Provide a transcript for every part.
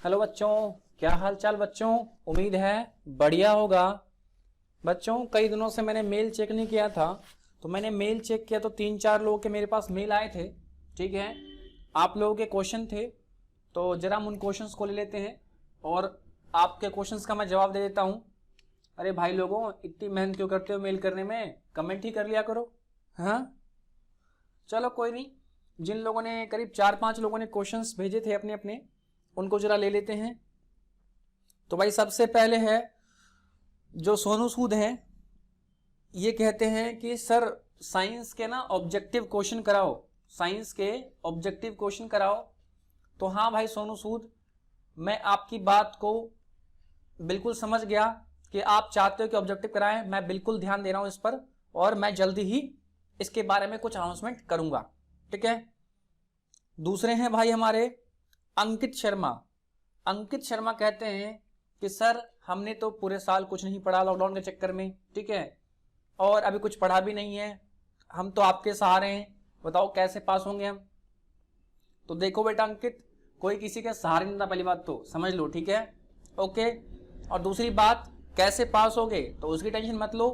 Hello बच्चों, क्या हाल चाल बच्चों। उम्मीद है बढ़िया होगा। बच्चों कई दिनों से मैंने मेल चेक नहीं किया था, तो मैंने मेल चेक किया तो 3-4 लोगों के मेरे पास मेल आए थे। ठीक है, आप लोगों के क्वेश्चन थे, तो जरा हम उन क्वेश्चंस को ले लेते हैं और आपके क्वेश्चंस का मैं जवाब दे देता हूं। अरे भाई लोगों, इतनी मेहनत क्यों करते हो मेल करने में, कमेंट ही कर लिया करो। हाँ चलो कोई नहीं, जिन लोगों ने करीब 4-5 लोगों ने क्वेश्चंस भेजे थे अपने अपने, उनको जरा ले लेते हैं। तो भाई सबसे पहले है जो सोनू सूद हैं, ये कहते हैं कि सर साइंस के ना ऑब्जेक्टिव क्वेश्चन कराओ, साइंस के ऑब्जेक्टिव क्वेश्चन कराओ। तो हाँ भाई सोनू सूद, मैं आपकी बात को बिल्कुल समझ गया कि आप चाहते हो कि ऑब्जेक्टिव कराएं। मैं बिल्कुल ध्यान दे रहा हूं इस पर और मैं जल्दी ही इसके बारे में कुछ अनाउंसमेंट करूंगा। ठीक है, दूसरे हैं भाई हमारे अंकित शर्मा। अंकित शर्मा कहते हैं कि सर हमने तो पूरे साल कुछ नहीं पढ़ा लॉकडाउन के चक्कर में, ठीक है, और अभी कुछ पढ़ा भी नहीं है, हम तो आपके सहारे हैं, बताओ कैसे पास होंगे हम। तो देखो बेटा अंकित, कोई किसी के सहारे नहीं था, पहली बात तो समझ लो। ठीक है, ओके। और दूसरी बात, कैसे पास होगे तो उसकी टेंशन मत लो,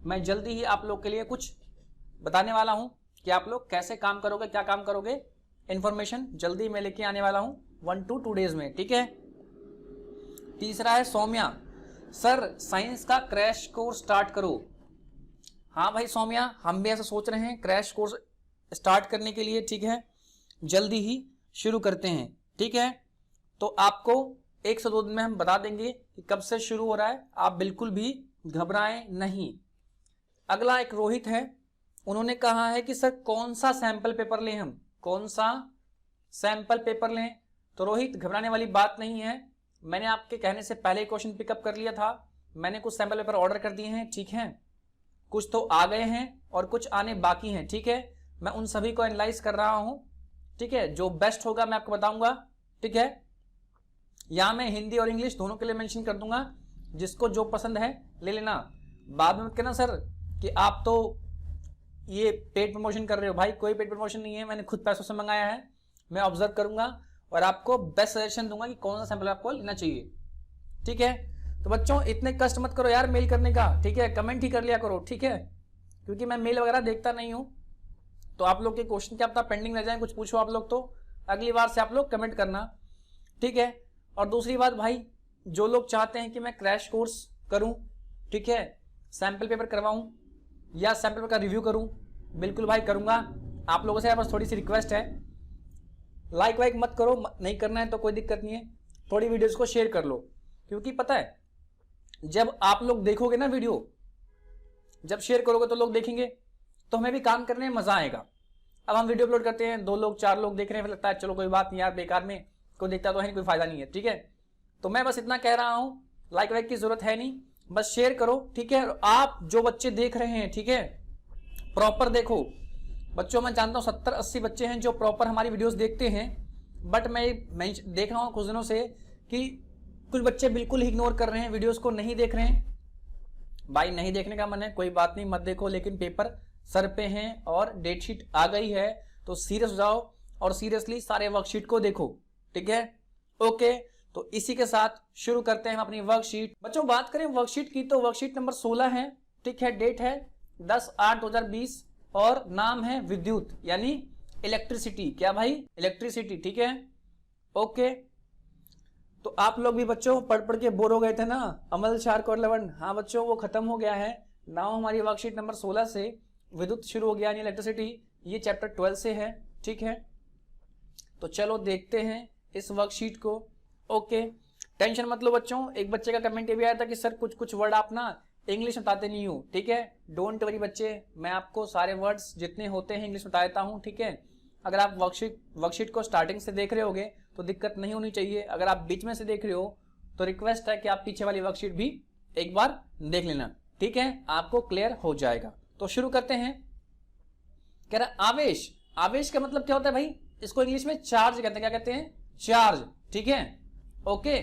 मैं जल्दी ही आप लोग के लिए कुछ बताने वाला हूं कि आप लोग कैसे काम करोगे, क्या काम करोगे, इंफॉर्मेशन जल्दी मैं लेके आने वाला हूं 1 to 2 डेज में। ठीक है। तीसरा है सौम्या, सर साइंस का क्रैश कोर्स स्टार्ट करो। हाँ भाई सौम्या, हम भी ऐसा सोच रहे हैं क्रैश कोर्स स्टार्ट करने के लिए। ठीक है, जल्दी ही शुरू करते हैं। ठीक है, तो आपको 1 से 2 दिन में हम बता देंगे कि कब से शुरू हो रहा है, आप बिल्कुल भी घबराएं नहीं। अगला एक रोहित है, उन्होंने कहा है कि सर कौन सा सैंपल पेपर लें हम, कौन सा सैंपल पेपर लें। तो रोहित घबराने वाली बात नहीं है, मैंने आपके कहने से पहले क्वेश्चन पिकअप कर लिया था, मैंने कुछ सैंपल पेपर ऑर्डर कर दिए हैं। ठीक है, कुछ तो आ गए हैं और कुछ आने बाकी हैं। ठीक है, मैं उन सभी को एनालाइज कर रहा हूं। ठीक है, जो बेस्ट होगा मैं आपको बताऊंगा। ठीक है, यहां मैं हिंदी और इंग्लिश दोनों के लिए मेंशन कर दूंगा, जिसको जो पसंद है ले लेना। बाद में मत कहना सर कि आप तो ये पेड प्रमोशन कर रहे हो। भाई कोई पेड प्रमोशन नहीं है, मैंने खुद पैसों से मंगाया है, मैं ऑब्जर्व करूंगा और आपको बेस्ट सजेशन दूंगा कि कौन सा सैंपल आपको लेना चाहिए। ठीक है, तो बच्चों इतने कष्ट मत करो यार मेल करने का। ठीक है, कमेंट ही कर लिया करो। ठीक है, क्योंकि मैं मेल वगैरह देखता नहीं हूं, तो आप लोग के क्वेश्चन क्या पता पेंडिंग रह जाए, कुछ पूछो आप लोग तो अगली बार से आप लोग कमेंट करना। ठीक है, और दूसरी बात भाई, जो लोग चाहते हैं कि मैं क्रैश कोर्स करूं, ठीक है, सैंपल पेपर करवाऊं या सैंपल पेपर का रिव्यू करूं, बिल्कुल भाई करूंगा। आप लोगों से बस थोड़ी सी रिक्वेस्ट है, लाइक वाइक मत करो, नहीं करना है तो कोई दिक्कत नहीं है, थोड़ी वीडियोस को शेयर कर लो, क्योंकि पता है जब आप लोग देखोगे ना वीडियो, जब शेयर करोगे तो लोग देखेंगे तो हमें भी काम करने में मजा आएगा। अब हम वीडियो अपलोड करते हैं, 2 लोग 4 लोग देख रहे हैं, लगता है चलो कोई बात नहीं यार, बेकार में कोई देखता तो है नहीं, कोई फायदा नहीं है। ठीक है, तो मैं बस इतना कह रहा हूं, लाइक वाइक की जरूरत है नहीं, बस शेयर करो। ठीक है, आप जो बच्चे देख रहे हैं, ठीक है, प्रॉपर देखो। बच्चों मैं जानता हूं 70-80 बच्चे हैं जो प्रॉपर हमारी वीडियोस देखते हैं, बट मैं देख रहा हूं कुछ दिनों से कि कुछ बच्चे बिल्कुल इग्नोर कर रहे हैं, वीडियोस को नहीं देख रहे हैं। भाई नहीं देखने का मन है कोई बात नहीं, मत देखो, लेकिन पेपर सर पे हैं और डेट शीट आ गई है, तो सीरियस हो जाओ और सीरियसली सारे वर्कशीट को देखो। ठीक है, ओके। तो इसी के साथ शुरू करते हैं हम अपनी वर्कशीट। बच्चों बात करें वर्कशीट की, तो वर्कशीट नंबर 16 है। ठीक है, डेट है 10/8/2020 और नाम है विद्युत यानी इलेक्ट्रिसिटी। क्या भाई, इलेक्ट्रिसिटी। ठीक है, ओके। तो आप लोग भी बच्चों पढ़ पढ़ के बोर हो गए थे ना, अमल शार्क और लवन। हाँ बच्चों, वो खत्म हो गया है। नाउ हमारी वर्कशीट नंबर 16 से विद्युत शुरू हो गया यानी इलेक्ट्रिसिटी, ये चैप्टर 12 से है। ठीक है, तो चलो देखते हैं इस वर्कशीट को। ओके, टेंशन मत लो बच्चों। एक बच्चे का कमेंट ये भी आया था कि सर कुछ कुछ वर्ड आप ना इंग्लिश में बताते नहीं हो। ठीक है, डोंट वरी बच्चे, मैं आपको सारे वर्ड्स जितने होते हैं इंग्लिश में बता देता हूं। ठीक है, अगर आप वर्कशीट को स्टार्टिंग से देख रहे होगे तो दिक्कत नहीं होनी चाहिए, अगर आप बीच में से देख रहे हो तो रिक्वेस्ट है कि आप पीछे वाली वर्कशीट भी एक बार देख लेना। ठीक है, आपको क्लियर हो जाएगा। तो शुरू करते हैं। कह रहा आवेश, आवेश का मतलब क्या होता है भाई, इसको इंग्लिश में चार्ज कहते हैं। क्या कहते हैं, चार्ज। ठीक है, ओके।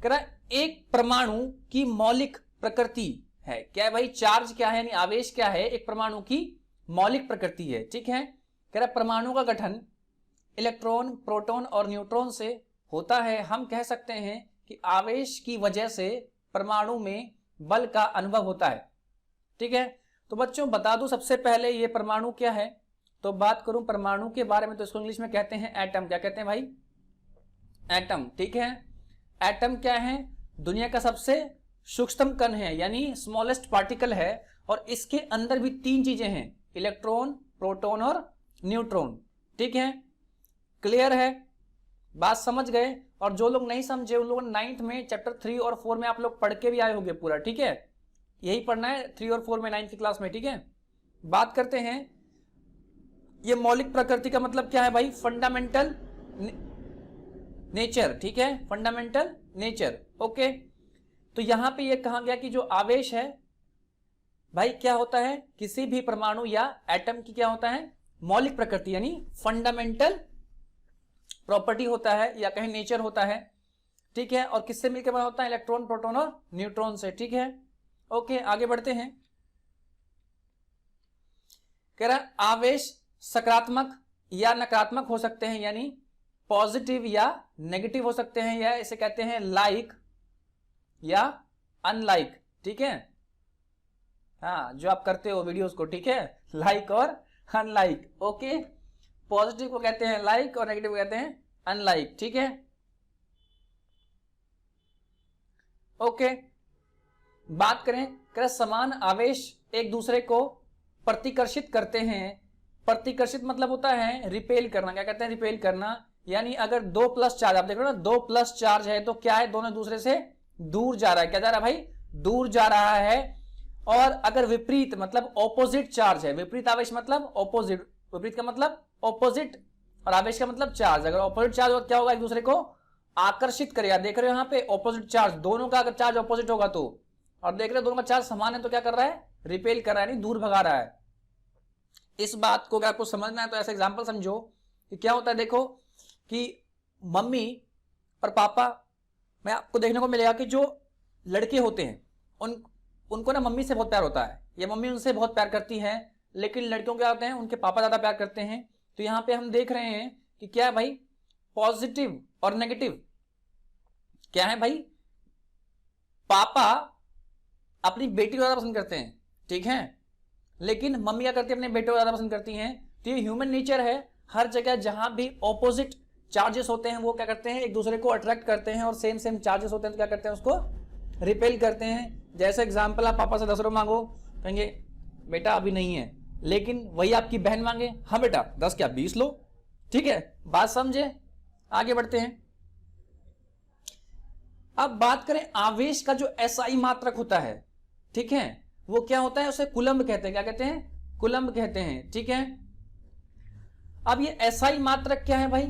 कह रहा एक परमाणु की मौलिक प्रकृति है। क्या है भाई, चार्ज क्या है यानी आवेश क्या है, एक परमाणु की मौलिक प्रकृति है। ठीक है, कह रहा परमाणु का गठन इलेक्ट्रॉन, प्रोटॉन और न्यूट्रॉन से होता है, हम कह सकते हैं कि आवेश की वजह से परमाणु में बल का अनुभव होता है। ठीक है, तो बच्चों बता दूं सबसे पहले ये परमाणु क्या है। तो बात करूं परमाणु के बारे में तो इसको इंग्लिश में कहते हैं एटम। क्या कहते हैं भाई? एटम। ठीक है, एटम क्या है? दुनिया का सबसे सूक्ष्म कण है, यानी स्मॉलेस्ट पार्टिकल है, और इसके अंदर भी तीन चीजें हैं, इलेक्ट्रॉन, प्रोटॉन और न्यूट्रॉन। ठीक है, क्लियर है, बात समझ गए? और जो लोग नहीं समझे उन लोगों ने 9th में चैप्टर 3 और 4 में आप लोग पढ़ के भी आए होंगे पूरा। ठीक है, यही पढ़ना है 3 और 4 में 9th की क्लास में। ठीक है, बात करते हैं ये मौलिक प्रकृति का मतलब क्या है भाई? Fundamental nature. ठीक है, फंडामेंटल नेचर। ओके, तो यहां पे ये कहा गया कि जो आवेश है भाई क्या होता है? किसी भी परमाणु या एटम की क्या होता है? मौलिक प्रकृति, यानी फंडामेंटल प्रॉपर्टी होता है या कहीं नेचर होता है। ठीक है, और किससे मिलकर बना होता है? इलेक्ट्रॉन, प्रोटॉन और न्यूट्रॉन से। ठीक है, ओके, आगे बढ़ते हैं। कह रहा आवेश सकारात्मक या नकारात्मक हो सकते हैं, यानी पॉजिटिव या नेगेटिव हो सकते हैं, या इसे कहते हैं लाइक या अनलाइक। ठीक है, हाँ, जो आप करते हो वीडियोस को। ठीक है, लाइक और अनलाइक। ओके, पॉजिटिव को कहते हैं लाइक और नेगेटिव को कहते हैं अनलाइक। ठीक है, ओके, बात करें कर समान आवेश एक दूसरे को प्रतिकर्षित करते हैं। प्रतिकर्षित मतलब होता है रिपेल करना। क्या कहते हैं? रिपेल करना, यानी अगर 2 प्लस चार्ज, आप देख रहे हो ना, 2 प्लस चार्ज है तो क्या है? दोनों दूसरे से दूर जा रहा है। क्या जा रहा है भाई? दूर जा रहा है। और अगर विपरीत मतलब ऑपोजिट चार्ज है, विपरीत आवेश मतलब ऑपोजिट, विपरीत का मतलब ऑपोजिट और आवेश का मतलब चार्ज। अगर ऑपोजिट चार्ज हो क्या होगा? एक दूसरे को आकर्षित करेगा। देख रहे हो यहाँ पे ऑपोजिट चार्ज, दोनों का अगर चार्ज ऑपोजिट होगा तो, और देख रहे हो दोनों का चार्ज समान है तो क्या कर रहा है? रिपेल कर रहा है, यानी दूर भगा रहा है। इस बात को अगर आपको समझना है तो ऐसा एग्जांपल समझो कि क्या होता है। देखो कि मम्मी और पापा में आपको देखने को मिलेगा कि जो लड़के होते हैं उनको ना मम्मी से बहुत प्यार होता है, या मम्मी उनसे बहुत प्यार करती है, लेकिन लड़कियों क्या होते हैं? उनके पापा ज्यादा प्यार करते हैं। तो यहाँ पे हम देख रहे हैं कि क्या है भाई? पॉजिटिव और नेगेटिव। क्या है भाई? पापा अपनी बेटी को ज्यादा पसंद करते हैं, ठीक है, लेकिन मम्मी क्या करती है? अपने बेटे को ज्यादा पसंद करती हैं। तो ये ह्यूमन नेचर है, हर जगह जहां भी ऑपोजिट चार्जेस होते हैं वो क्या करते हैं? एक दूसरे को अट्रैक्ट करते हैं, और सेम सेम चार्जेस होते हैं तो क्या करते हैं? उसको रिपेल करते हैं। जैसे एग्जाम्पल, आप पापा से 10 रुपये मांगो, कहेंगे बेटा अभी नहीं है, लेकिन वही आपकी बहन मांगे, हाँ बेटा 10 क्या 20 लो। ठीक है, बात समझे? आगे बढ़ते हैं। अब बात करें आवेश का जो एसआई मात्रक होता है, ठीक है, वो क्या होता है? उसे कूलम्ब कहते हैं। क्या कहते हैं? कूलम्ब कहते हैं। ठीक है, अब ये एसआई मात्रक क्या है भाई?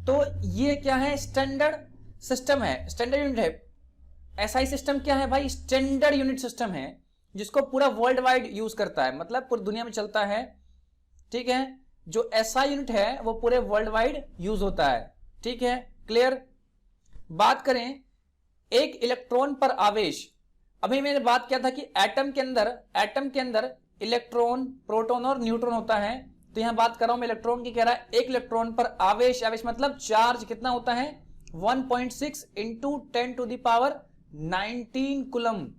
तो ये क्या है? स्टैंडर्ड सिस्टम है, स्टैंडर्ड यूनिट है। एसआई सिस्टम क्या है भाई? स्टैंडर्ड यूनिट सिस्टम है, जिसको पूरा वर्ल्ड वाइड यूज करता है, मतलब पूरी दुनिया में चलता है। ठीक है, जो एसआई यूनिट है वो पूरे वर्ल्ड वाइड यूज होता है। ठीक है, क्लियर? बात करें एक इलेक्ट्रॉन पर आवेश, अभी मैंने बात किया था कि एटम के अंदर इलेक्ट्रॉन, प्रोटॉन और न्यूट्रॉन होता है। तो यहां बात कर रहा हूं मैं इलेक्ट्रॉन की। कह रहा है एक इलेक्ट्रॉन पर आवेश, आवेश मतलब चार्ज कितना होता है? 1.6 इंटू 10⁻19 कूलम्ब।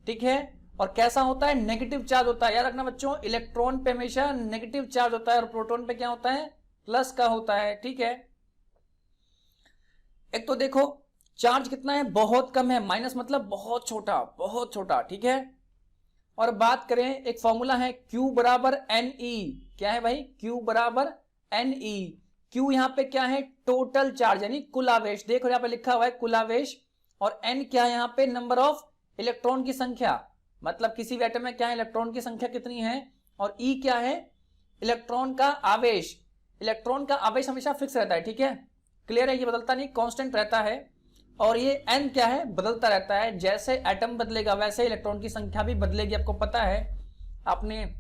ठीक है, और कैसा होता है? नेगेटिव चार्ज होता है। याद रखना बच्चों, इलेक्ट्रॉन पे हमेशा नेगेटिव चार्ज होता है और प्रोटॉन पे क्या होता है? प्लस का होता है। ठीक है, एक तो देखो चार्ज कितना है? बहुत कम है, माइनस मतलब बहुत छोटा, बहुत छोटा। ठीक है, और बात करें एक फॉर्मूला है Q बराबर NE। क्या है भाई? Q बराबर NE। Q यहाँ पे क्या है? टोटल चार्ज यानी कुल आवेश। देखो यहाँ पे लिखा हुआ है कुल आवेश, और N क्या है यहाँ पे? नंबर ऑफ इलेक्ट्रॉन की संख्या, मतलब किसी भी एटम में क्या है? इलेक्ट्रॉन की संख्या कितनी है। और E क्या है? इलेक्ट्रॉन का आवेश। इलेक्ट्रॉन का आवेश हमेशा फिक्स रहता है। ठीक है, क्लियर है? ये बदलता नहीं, कांस्टेंट रहता है। और ये n क्या है? बदलता रहता है। जैसे एटम बदलेगा वैसे इलेक्ट्रॉन की संख्या भी बदलेगी। आपको पता है, आपने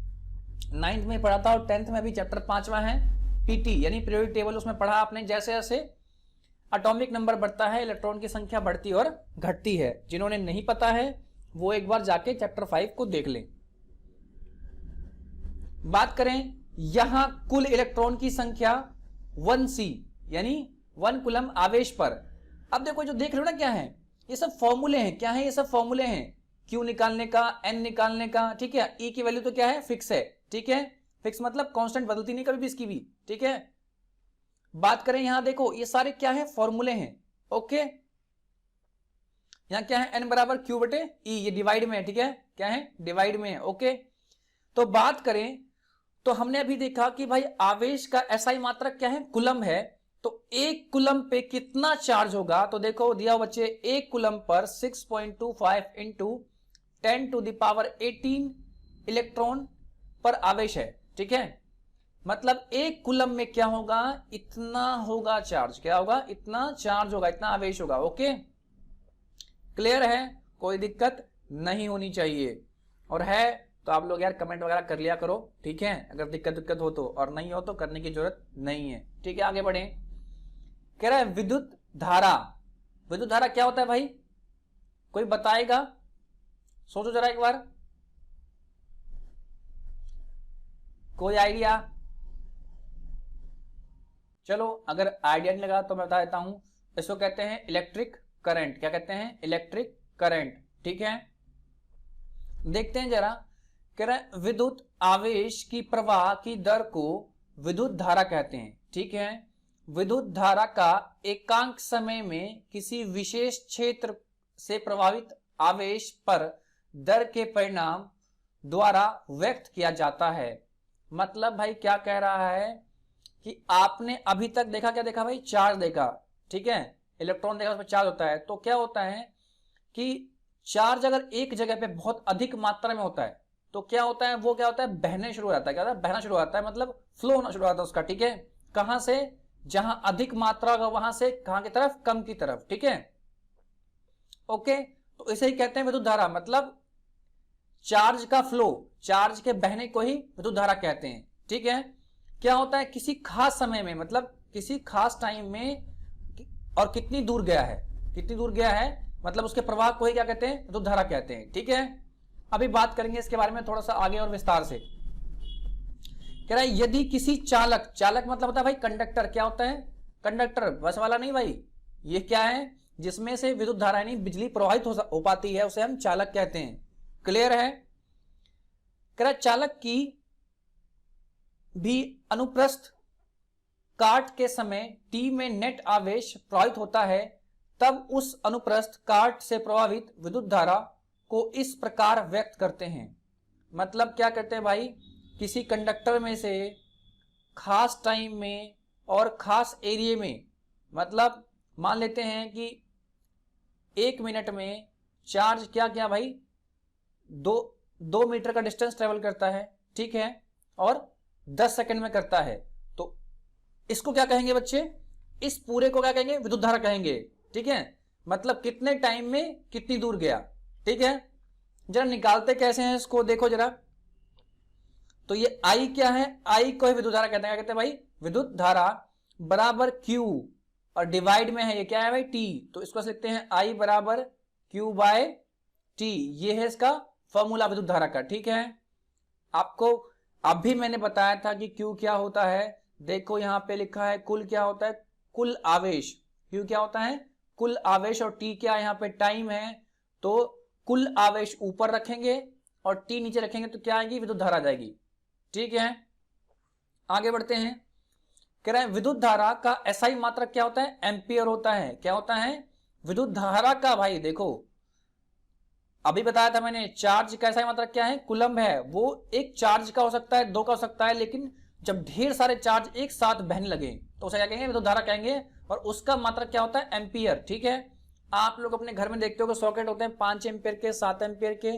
9th में पढ़ा था, और 10th में भी चैप्टर 5वां है पीटी यानी पीरियोडिक टेबल, उसमें पढ़ा आपने। जैसे जैसे एटॉमिक नंबर बढ़ता है इलेक्ट्रॉन की संख्या बढ़ती और घटती है। जिन्होंने नहीं पता है वो एक बार जाके चैप्टर 5 को देख लें। बात करें यहां कुल इलेक्ट्रॉन की संख्या 1c यानी 1 कूलम आवेश पर। अब देखो जो देख रहे हो ना क्या है, ये सब फॉर्मूले हैं। क्या है? ये सब फॉर्मूले हैं, Q निकालने का, N निकालने का, ठीक है। E की वैल्यू तो क्या है? फिक्स है, ठीक है। फिक्स मतलब कांस्टेंट, बदलती नहीं कभी भी इसकी भी, ठीक है। बात करें यहां देखो ये सारे क्या है? फॉर्मूले हैं, ओके। यहां क्या है? N बराबर Q बटे E, ये डिवाइड में है, ठीक है। क्या है? डिवाइड में है, ओके। तो बात करें तो हमने अभी देखा कि भाई आवेश का SI मात्रक क्या है? कूलम है। तो 1 कूलम पे कितना चार्ज होगा? तो देखो दिया हो बच्चे, 1 कूलम पर 6.25 into 10 to the power 18 electron पर आवेश है, ठीक है। मतलब 1 कूलम में क्या होगा? इतना होगा चार्ज। क्या होगा? इतना चार्ज होगा, इतना आवेश होगा, ओके। क्लियर है? कोई दिक्कत नहीं होनी चाहिए। और है तो आप लोग यार कमेंट वगैरह कर लिया करो, ठीक है। अगर दिक्कत हो तो, और नहीं हो तो करने की जरूरत नहीं है, ठीक है। आगे बढ़े। कह रहा है विद्युत धारा। विद्युत धारा क्या होता है भाई? कोई बताएगा? सोचो जरा एक बार, कोई आइडिया? चलो अगर आइडिया नहीं लगा तो मैं बता देता हूं। इसको कहते हैं इलेक्ट्रिक करंट। क्या कहते हैं? इलेक्ट्रिक करंट, ठीक है। देखते हैं जरा। कह रहा है विद्युत आवेश की प्रवाह की दर को विद्युत धारा कहते हैं, ठीक है। विद्युत धारा का एकांक समय में किसी विशेष क्षेत्र से प्रवाहित आवेश पर दर के परिणाम द्वारा व्यक्त किया जाता है। मतलब भाई क्या कह रहा है कि आपने अभी तक देखा, क्या देखा भाई? चार्ज देखा, ठीक है। इलेक्ट्रॉन देखा, उसमें चार्ज होता है। तो क्या होता है कि चार्ज अगर एक जगह पे बहुत अधिक मात्रा में होता है तो क्या होता है? वो क्या होता है? बहने शुरू हो जाता है। क्या होता है? बहना शुरू हो जाता है, मतलब फ्लो होना शुरू हो जाता है उसका, ठीक है। कहां से? जहां अधिक मात्रा होगा वहां से कहां की तरफ? कम की तरफ, ठीक है, ओके। तो इसे ही कहते हैं विद्युत धारा। मतलब चार्ज का फ्लो, चार्ज के बहने को ही विद्युत धारा कहते हैं, ठीक है। क्या होता है? किसी खास समय में, मतलब किसी खास टाइम में, और कितनी दूर गया है, कितनी दूर गया है, मतलब उसके प्रवाह को ही क्या कहते हैं? विद्युत धारा कहते हैं, ठीक है। अभी बात करेंगे इसके बारे में थोड़ा सा आगे और विस्तार से। कह रहा है यदि किसी चालक, चालक मतलब होता है भाई कंडक्टर। क्या होता है? कंडक्टर, बस वाला नहीं भाई। ये क्या है? जिसमें से विद्युत धारा यानी बिजली प्रवाहित हो पाती है, उसे हम चालक कहते हैं। क्लियर है? कह रहा है चालक की भी अनुप्रस्थ काट के समय टी में नेट आवेश प्रवाहित होता है, तब उस अनुप्रस्थ काट से प्रभावित विद्युत धारा को इस प्रकार व्यक्त करते हैं। मतलब क्या करते हैं भाई? किसी कंडक्टर में से खास टाइम में और खास एरिया में, मतलब मान लेते हैं कि 1 मिनट में चार्ज क्या क्या भाई? 2 मीटर का डिस्टेंस ट्रेवल करता है, ठीक है, और 10 सेकंड में करता है। तो इसको क्या कहेंगे बच्चे? इस पूरे को क्या कहेंगे? विद्युत धारा कहेंगे, ठीक है। मतलब कितने टाइम में कितनी दूर गया, ठीक है। जरा निकालते कैसे हैं इसको, देखो जरा। तो ये I क्या है? I को ही विद्युत धारा कहते हैं। क्या कहते हैं भाई? विद्युत धारा बराबर Q, और डिवाइड में है ये क्या है भाई? T। तो इसको लिखते हैं I बराबर Q बाय T। ये है इसका फॉर्मूला विद्युत धारा का, ठीक है। आपको अभी मैंने बताया था कि Q क्या होता है। देखो यहां पे लिखा है कुल क्या होता है? कुल आवेश। Q क्या होता है? कुल आवेश। और T क्या? यहाँ पे टाइम है। तो कुल आवेश ऊपर रखेंगे और T नीचे रखेंगे तो क्या आएगी? विद्युत धारा आ जाएगी, ठीक है। आगे बढ़ते हैं। कह रहे हैं विद्युत धारा का SI मात्रक क्या होता है? एम्पियर होता है। क्या होता है? विद्युत धारा का भाई देखो अभी बताया था मैंने, चार्ज का SI मात्रक क्या है? कूलम है। वो एक चार्ज का हो सकता है, 2 का हो सकता है, लेकिन जब ढेर सारे चार्ज एक साथ बहने लगे तो उसे क्या कहेंगे? विद्युत धारा कहेंगे। और उसका मात्रक क्या होता है? एम्पियर, ठीक है। आप लोग अपने घर में देखते हो कि सॉकेट होते हैं 5 एम्पियर के, 7 एम्पियर के।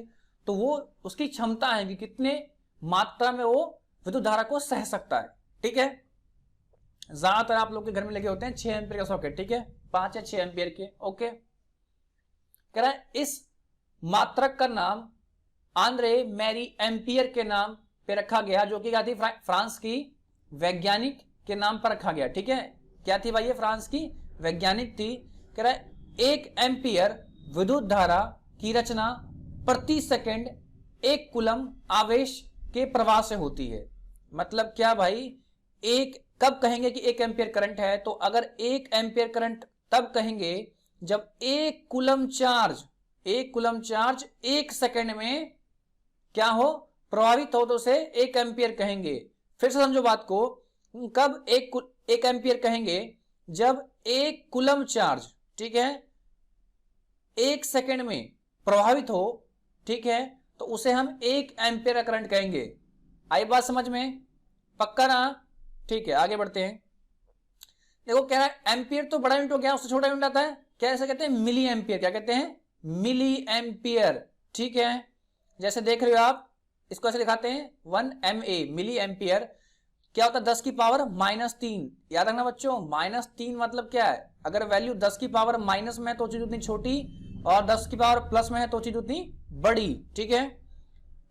तो वो उसकी क्षमता है कि कितने मात्रा में वो विद्युत धारा को सह सकता है, ठीक है। ज्यादातर आप लोग के घर में लगे होते हैं 6 एम्पियर का सॉकेट, ठीक है, 5 या 6 एम्पियर के, ओके। कह रहा है इस मात्रक का नाम आंद्रे मैरी एम्पियर के नाम पे रखा गया, जो कि क्या थी? फ्रांस की वैज्ञानिक के नाम पर रखा गया, ठीक है। क्या थी भाई? ये फ्रांस की वैज्ञानिक थी। कह रहा है 1 एम्पियर विद्युत धारा की रचना प्रति सेकंड 1 कूलम आवेश के प्रवाह से होती है। मतलब क्या भाई? 1 कब कहेंगे कि 1 एम्पियर करंट है? तो अगर 1 एम्पियर करंट तब कहेंगे जब 1 कूलम चार्ज 1 सेकेंड में क्या हो, प्रभावित हो, तो उसे 1 एम्पियर कहेंगे। फिर से समझो बात को, कब 1 एम्पियर कहेंगे? जब 1 कूलम चार्ज, ठीक है, 1 सेकेंड में प्रभावित हो, ठीक है, तो उसे हम 1 एम्पियर करंट कहेंगे। आई बात समझ में? पक्का ना? ठीक है, आगे बढ़ते हैं। देखो कह रहा है एम्पियर तो बड़ा यूनिट हो गया, उससे छोटा यूनिट आता है क्या? ऐसे कहते हैं मिली एम्पियर। क्या कहते हैं? Milli ampere. ठीक है, जैसे देख रहे हो आप, इसको ऐसे दिखाते हैं 1 MA मिली एम्पियर। क्या होता है? 10 की पावर -3। याद रखना बच्चों, -3 मतलब क्या है? अगर वैल्यू 10 की पावर माइनस में है तो चीज उतनी छोटी, और 10 की पावर प्लस में है तो चीज उतनी बड़ी। ठीक है,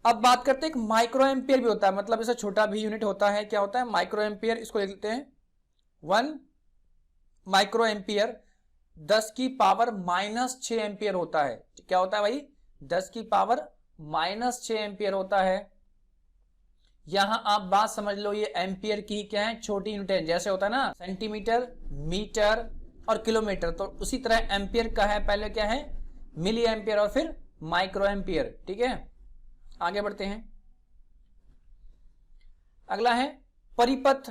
अब बात करते हैं एक माइक्रो एम्पियर भी होता है, मतलब इससे छोटा भी यूनिट होता है। क्या होता है? Micro ampere. इसको लिख लेते हैं 1 माइक्रो एम्पियर 10 की पावर -6 एम्पियर होता है। क्या होता है भाई? 10 की पावर -6 एम्पियर होता है। यहां आप बात समझ लो, ये एम्पियर की क्या है? छोटी यूनिट है। जैसे होता है ना सेंटीमीटर, मीटर और किलोमीटर, तो उसी तरह एम्पियर का है पहले क्या है? मिली एम्पियर और फिर माइक्रो एम्पियर। ठीक है, आगे बढ़ते हैं। अगला है परिपथ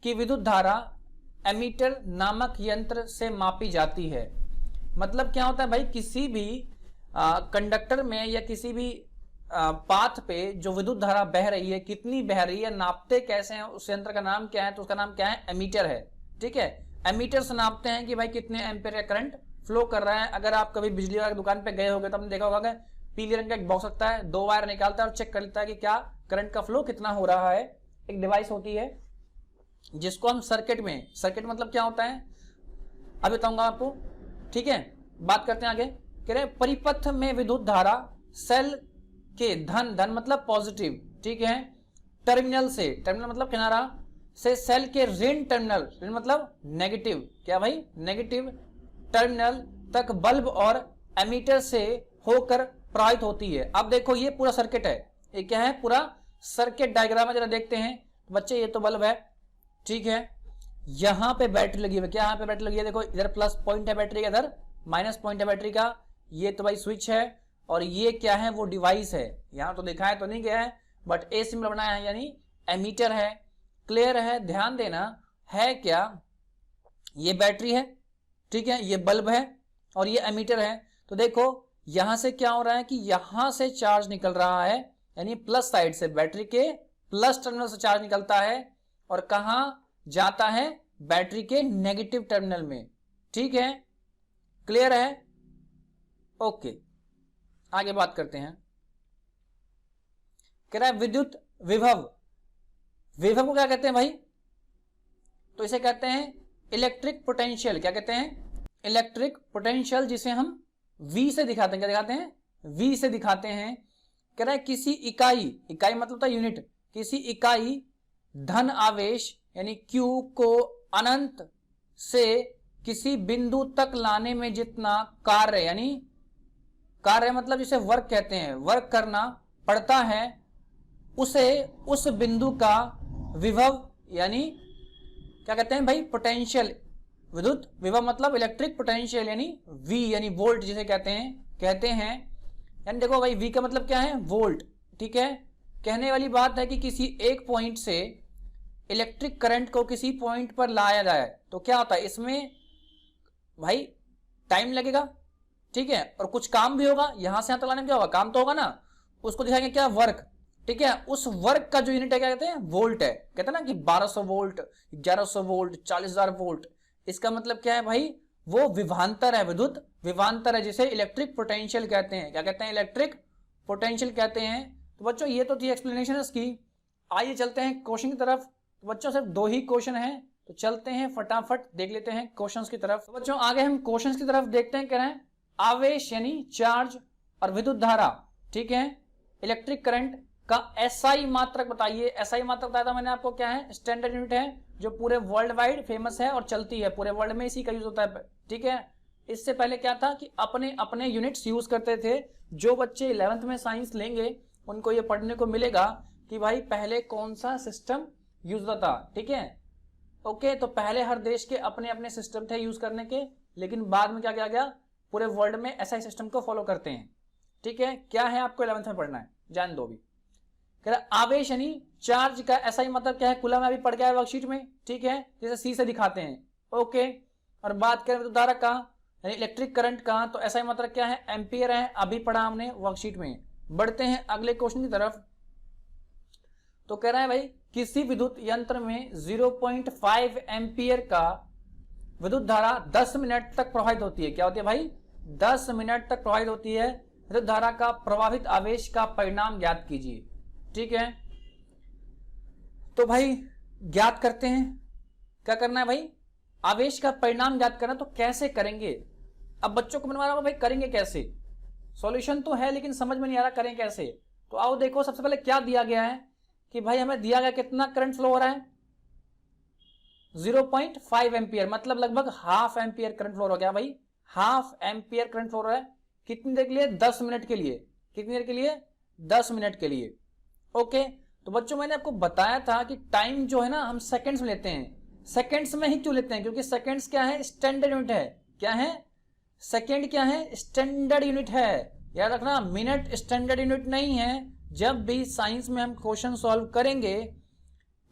की विद्युत धारा एमीटर नामक यंत्र से मापी जाती है। मतलब क्या होता है भाई? किसी भी कंडक्टर में या किसी भी पाथ पे जो विद्युत धारा बह रही है, कितनी बह रही है, नापते कैसे हैं? उस यंत्र का नाम क्या है? तो उसका नाम क्या है? एमीटर है। ठीक है, एमीटर से नापते हैं कि भाई कितने एम्पियर का करंट फ्लो कर रहा है। अगर आप कभी बिजली वाली दुकान पे गए होंगे तो आपने देखा होगा पीले रंग का एक बॉक्स रखता है, 2 वायर निकालता है और चेक कर लेता है कि क्या करंट का फ्लो कितना हो रहा है। एक डिवाइस होती है जिसको हम सर्किट मतलब क्या होता है अभी बताऊंगा आपको। ठीक है, बात करते हैं आगे। कह रहे परिपथ में विद्युत धारा सेल के धन मतलब पॉजिटिव, ठीक है, टर्मिनल मतलब किनारा से सेल के ऋण टर्मिनल मतलब नेगेटिव, क्या भाई? नेगेटिव टर्मिनल तक बल्ब और एमीटर से होकर प्रवाहित होती है। अब देखो ये पूरा सर्किट है, ये क्या है? पूरा सर्किट डायग्राम है। जरा देखते हैं बच्चे, ये तो बल्ब है, ठीक है, यहां पे बैटरी लगी हुई है। क्या यहाँ पे बैटरी लगी है? देखो इधर प्लस पॉइंट है बैटरी का, इधर माइनस पॉइंट है बैटरी का। ये तो भाई स्विच है, और ये क्या है? वो डिवाइस है। यहां तो दिखाया तो नहीं गया है, बट ए सिंबल बनाया है, यानी एमीटर है। क्लियर है? ध्यान देना है क्या? ये बैटरी है, ठीक है, ये बल्ब है और ये एमीटर है। तो देखो यहां से क्या हो रहा है कि यहां से चार्ज निकल रहा है, यानी प्लस साइड से, बैटरी के प्लस टर्मिनल से चार्ज निकलता है और कहां जाता है? बैटरी के नेगेटिव टर्मिनल में। ठीक है, क्लियर है? ओके, आगे बात करते हैं। कह रहा है विद्युत विभव को क्या कहते हैं भाई? तो इसे कहते हैं इलेक्ट्रिक पोटेंशियल। क्या कहते हैं? इलेक्ट्रिक पोटेंशियल, जिसे हम V से दिखाते हैं। क्या दिखाते हैं? V से दिखाते हैं। कह रहा है किसी इकाई मतलब होता है यूनिट, किसी इकाई धन आवेश यानी Q को अनंत से किसी बिंदु तक लाने में जितना कार्य, यानी कार्य मतलब जिसे वर्क कहते हैं, वर्क करना पड़ता है, उसे उस बिंदु का विभव यानी क्या कहते हैं भाई? पोटेंशियल। विद्युत विभव मतलब इलेक्ट्रिक पोटेंशियल यानी V यानी वोल्ट जिसे कहते हैं। यानी देखो भाई V का मतलब क्या है? वोल्ट। ठीक है, कहने वाली बात है कि किसी एक पॉइंट से इलेक्ट्रिक करंट को किसी पॉइंट पर लाया जाए तो क्या होता है? इसमें भाई टाइम लगेगा, ठीक है, और कुछ काम भी होगा। यहां से यहां तक लाने में क्या होगा? काम तो होगा ना। उसको दिखाएंगे क्या? वर्क। ठीक है, उस वर्क का जो यूनिट है क्या कहते हैं? वोल्ट है। कहते हैं ना कि 1200 वोल्ट, 1100 वोल्ट, 40,000 वोल्ट। इसका मतलब क्या है भाई? वो विभवांतर है, विद्युत विभवांतर है, जिसे इलेक्ट्रिक पोटेंशियल कहते हैं। क्या कहते हैं? इलेक्ट्रिक पोटेंशियल कहते हैं। तो बच्चों ये तो थी एक्सप्लेनेशन इसकी। आइए चलते हैं क्वेश्चन की तरफ। तो बच्चों सिर्फ 2 ही क्वेश्चन है, तो चलते हैं फटाफट देख लेते हैं क्वेश्चंस की तरफ। तो बच्चों आगे हम क्वेश्चंस की तरफ देखते हैं। कह रहे हैं आवेश यानी चार्ज और विद्युत धारा, ठीक है, इलेक्ट्रिक करंट का एसआई मात्रक बताइए। एसआई मात्रक बताया था मैंने आपको, क्या है? स्टैंडर्ड यूनिट है जो पूरे वर्ल्ड वाइड फेमस है और चलती है, पूरे वर्ल्ड में इसी का यूज होता है। ठीक है, इससे पहले क्या था कि अपने अपने यूनिट्स यूज करते थे। जो बच्चे 11th में साइंस लेंगे उनको ये पढ़ने को मिलेगा कि भाई पहले कौन सा सिस्टम यूज होता था। ठीक है, ओके, तो पहले हर देश के अपने अपने सिस्टम थे यूज करने के, लेकिन बाद में क्या किया गया, पूरे वर्ल्ड में एसआई सिस्टम को फॉलो करते हैं। ठीक है, क्या है आपको 11th में पढ़ना है, जान दो भी। कह रहा आवेश यानी चार्ज का एसआई मतलब क्या है, कूलम में अभी पढ़ गया है वर्कशीट में। ठीक है, जैसे सी से दिखाते हैं। ओके, और बात करें विद्युत धारा का यानी इलेक्ट्रिक करंट का, तो एसआई मतलब क्या है, एम्पियर है, अभी पढ़ा हमने वर्कशीट में। बढ़ते हैं अगले क्वेश्चन की तरफ। तो कह रहा है भाई किसी विद्युत यंत्र में 0.5 एम्पियर का विद्युत धारा 10 मिनट तक प्रवाहित होती है। क्या होती है भाई, 10 मिनट तक प्रवाहित होती है। विद्युत धारा का प्रभावित आवेश का परिणाम ज्ञात कीजिए। ठीक है, तो भाई ज्ञात करते हैं। क्या करना है भाई, आवेश का परिणाम ज्ञात करना। तो कैसे करेंगे, अब बच्चों को बनवा रहा हूं भाई, करेंगे कैसे, सॉल्यूशन तो है लेकिन समझ में नहीं आ रहा करें कैसे। तो आओ देखो, सबसे पहले क्या दिया गया है कि भाई हमें दिया गया कितना करंट फ्लो हो रहा है, 0.5 एम्पियर, मतलब लगभग हाफ एम्पियर करंट फ्लो हो गया भाई, हाफ एम्पियर करंट फ्लो हो रहा है। कितनी देर के लिए, 10 मिनट के लिए। कितनी देर के लिए, 10 मिनट के लिए। ओके, तो बच्चों मैंने आपको बताया था कि टाइम जो है ना हम सेकंड्स में लेते हैं। सेकंड्स में ही क्यों लेते हैं, क्योंकि सेकंड्स क्या है, स्टैंडर्ड यूनिट है। क्या है, सेकंड क्या है, स्टैंडर्ड यूनिट है। याद रखना, मिनट स्टैंडर्ड यूनिट नहीं है। जब भी साइंस में हम क्वेश्चन सॉल्व करेंगे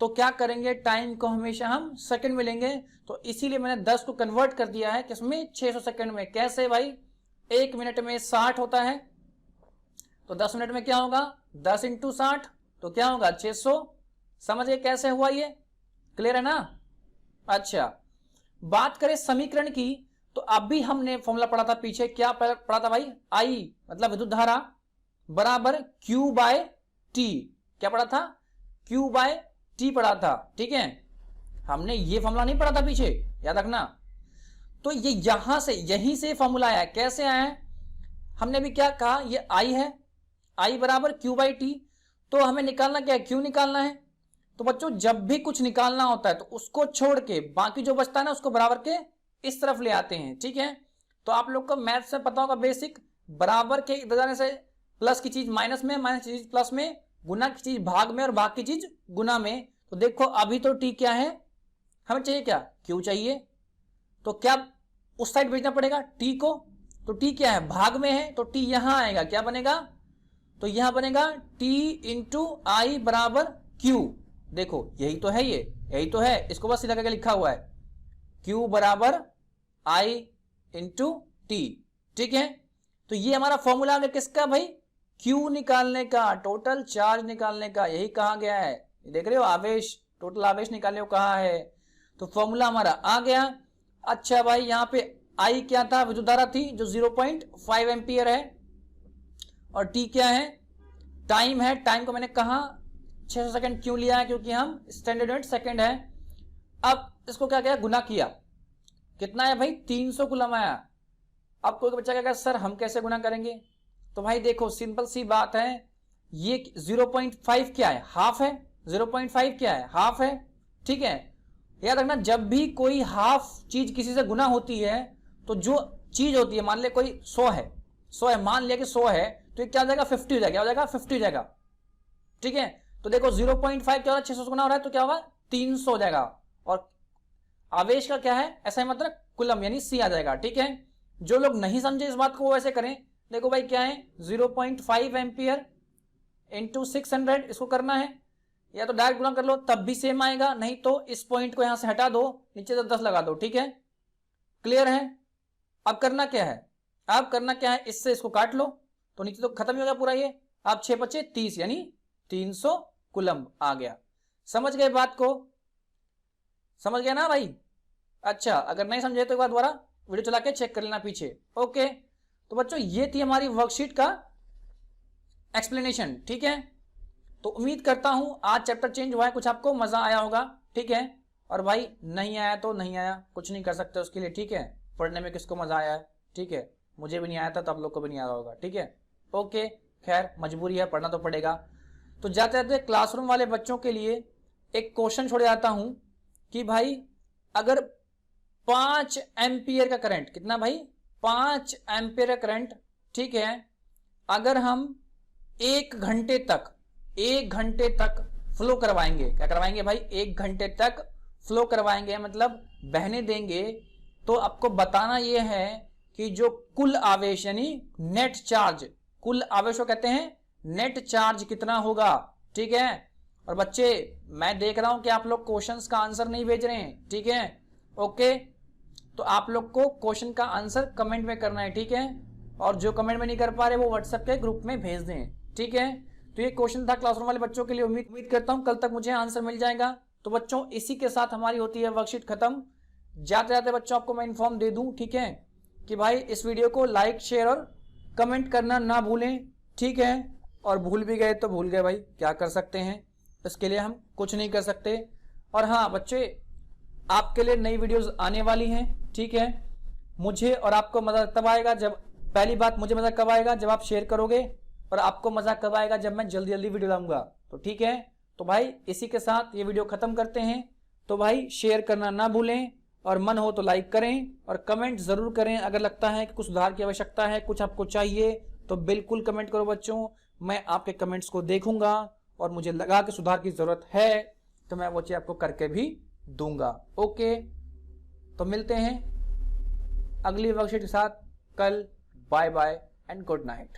तो क्या करेंगे, टाइम को हमेशा हम सेकंड में लेंगे। तो इसीलिए मैंने 10 को कन्वर्ट कर दिया है किसमें, 600 सेकंड में। कैसे भाई, 1 मिनट में 60 होता है, तो 10 मिनट में क्या होगा, 10 × 60, तो क्या होगा 600। समझ गए कैसे हुआ ये, क्लियर है ना। अच्छा, बात करें समीकरण की, तो अभी हमने फॉर्मूला पढ़ा था पीछे, क्या पढ़ा था भाई, आई मतलब विद्युत धारा बराबर Q/T। क्या पढ़ा था, Q/T पढ़ा था। ठीक है, हमने ये फॉर्मूला नहीं पढ़ा था पीछे, याद रखना। तो ये यहां से, यहीं से फॉर्मूला आया। कैसे आया है, हमने भी क्या कहा, ये I है, I बराबर Q/T। तो हमें निकालना क्या है, Q निकालना है। तो बच्चों जब भी कुछ निकालना होता है तो उसको छोड़ के बाकी जो बचता है ना उसको बराबर के इस तरफ ले आते हैं। ठीक है, तो आप लोग को मैथ से पता होगा बेसिक, बराबर के इधर जाने से प्लस की चीज माइनस में, माइनस की चीज प्लस में, गुना की चीज भाग में और भाग की चीज गुना में। तो देखो अभी तो टी क्या है, हमें चाहिए क्या, क्यू चाहिए। तो क्या उस साइड भेजना पड़ेगा टी को, तो टी क्या है, भाग में है, तो टी यहां आएगा। क्या बनेगा, तो यहां बनेगा टी इंटू आई बराबर क्यू। देखो यही तो है, ये यही तो है, इसको बस सीधा करके लिखा हुआ है, क्यू बराबर आई इंटू टी। ठीक है, तो ये हमारा फॉर्मूला आ गया किसका भाई, क्यू निकालने का, टोटल चार्ज निकालने का। यही कहा गया है, देख रहे हो, आवेश, टोटल आवेश निकालने को कहा है। तो फॉर्मूला हमारा आ गया। अच्छा भाई, यहां पे आई क्या था, विद्युत धारा थी जो 0.5 एम्पियर है, और टी क्या है, टाइम है। टाइम को मैंने कहा 600 सेकंड क्यों लिया है, क्योंकि हम स्टैंडर्ड यूनिट सेकंड है। अब इसको क्या किया, गुना किया, कितना है भाई, 300 कूलम आया। अब कोई बच्चा कहेगा सर हम कैसे गुना करेंगे, तो भाई देखो सिंपल सी बात है, ये 0.5 क्या है, हाफ है। 0.5 क्या है, हाफ है। ठीक है, याद रखना जब भी कोई हाफ चीज किसी से गुना होती है तो जो चीज होती है, मान ले कोई 100 है, 100 है, मान लिया कि 100 है, तो ये क्या हो जाएगा, 50 हो जाएगा। क्या हो जाएगा, 50 हो जाएगा। ठीक है, तो देखो 0.5 क्या हो रहा है, 600 गुना हो रहा है, तो क्या होगा 300 हो जाएगा। और आवेश का क्या है, ऐसा मतलब कूलम यानी सी आ जाएगा। ठीक है, जो लोग नहीं समझे इस बात को वो ऐसे करें। देखो भाई क्या है, 0.5 एम्पियर इंटू 600, इसको करना है, या तो डायरेक्ट गुना कर लो तब भी सेम आएगा, नहीं तो इस पॉइंट को यहां से हटा दो, नीचे तो 10 लगा दो। ठीक है, क्लियर है। अब करना क्या है, अब करना क्या है, इससे इसको काट लो तो नीचे तो खत्म हो गया पूरा ये। अब 6 × 5 = 30 यानी 300 कूलम आ गया। समझ गए बात को, समझ गए ना भाई। अच्छा, अगर नहीं समझे तो एक बार दोबारा वीडियो चला के चेक कर लेना पीछे। ओके, तो बच्चों ये थी हमारी वर्कशीट का एक्सप्लेनेशन। ठीक है, तो उम्मीद करता हूं आज चैप्टर चेंज हुआ है, कुछ आपको मजा आया होगा। ठीक है, और भाई नहीं आया तो नहीं आया, कुछ नहीं कर सकते उसके लिए। ठीक है, पढ़ने में किसको मजा आया है, ठीक है, मुझे भी नहीं आया था तो आप लोग को भी नहीं आ रहा होगा। ठीक है, ओके, खैर मजबूरी है, पढ़ना तो पड़ेगा। तो जाते जाते क्लासरूम वाले बच्चों के लिए एक क्वेश्चन छोड़ जाता हूं कि भाई अगर 5 एम्पियर का करंट, कितना भाई, 5 एम्पियर का करंट, ठीक है, अगर हम 1 घंटे तक फ्लो करवाएंगे, क्या करवाएंगे भाई, 1 घंटे तक फ्लो करवाएंगे, मतलब बहने देंगे, तो आपको बताना ये है कि जो कुल आवेश यानी नेट चार्ज, कुल आवेश को कहते हैं नेट चार्ज कितना होगा। ठीक है। और बच्चे मैं देख रहा हूं कि आप लोग क्वेश्चंस का आंसर नहीं भेज रहे हैं। ठीक है, ओके, तो आप लोग को क्वेश्चन का आंसर कमेंट में करना है। ठीक है, और जो कमेंट में नहीं कर पा रहे वो व्हाट्सएप के ग्रुप में भेज दें। ठीक है, तो ये क्वेश्चन था क्लासरूम वाले बच्चों के लिए। उम्मीद करता हूं कल तक मुझे आंसर मिल जाएगा। तो बच्चों इसी के साथ हमारी होती है वर्कशीट खत्म। जाते जाते बच्चों आपको मैं इन्फॉर्म दे दूं, ठीक है, कि भाई इस वीडियो को लाइक शेयर और कमेंट करना ना भूलें। ठीक है, और भूल भी गए तो भूल गए भाई, क्या कर सकते हैं, इसके लिए हम कुछ नहीं कर सकते। और हाँ बच्चे, आपके लिए नई वीडियोस आने वाली हैं। ठीक है, मुझे और आपको मजा तब आएगा जब, पहली बात मुझे मजा कब आएगा जब आप शेयर करोगे, और आपको मजा कब आएगा जब मैं जल्दी जल्दी वीडियो लाऊंगा। तो ठीक है, तो भाई इसी के साथ ये वीडियो खत्म करते हैं। तो भाई शेयर करना ना भूलें, और मन हो तो लाइक करें और कमेंट जरूर करें। अगर लगता है कि कुछ सुधार की आवश्यकता है, कुछ आपको चाहिए, तो बिल्कुल कमेंट करो बच्चों। मैं आपके कमेंट्स को देखूंगा, और मुझे लगा कि सुधार की जरूरत है तो मैं वो चीज आपको करके भी दूंगा। ओके, तो मिलते हैं अगली वर्कशीट के साथ कल। Bye bye and good night.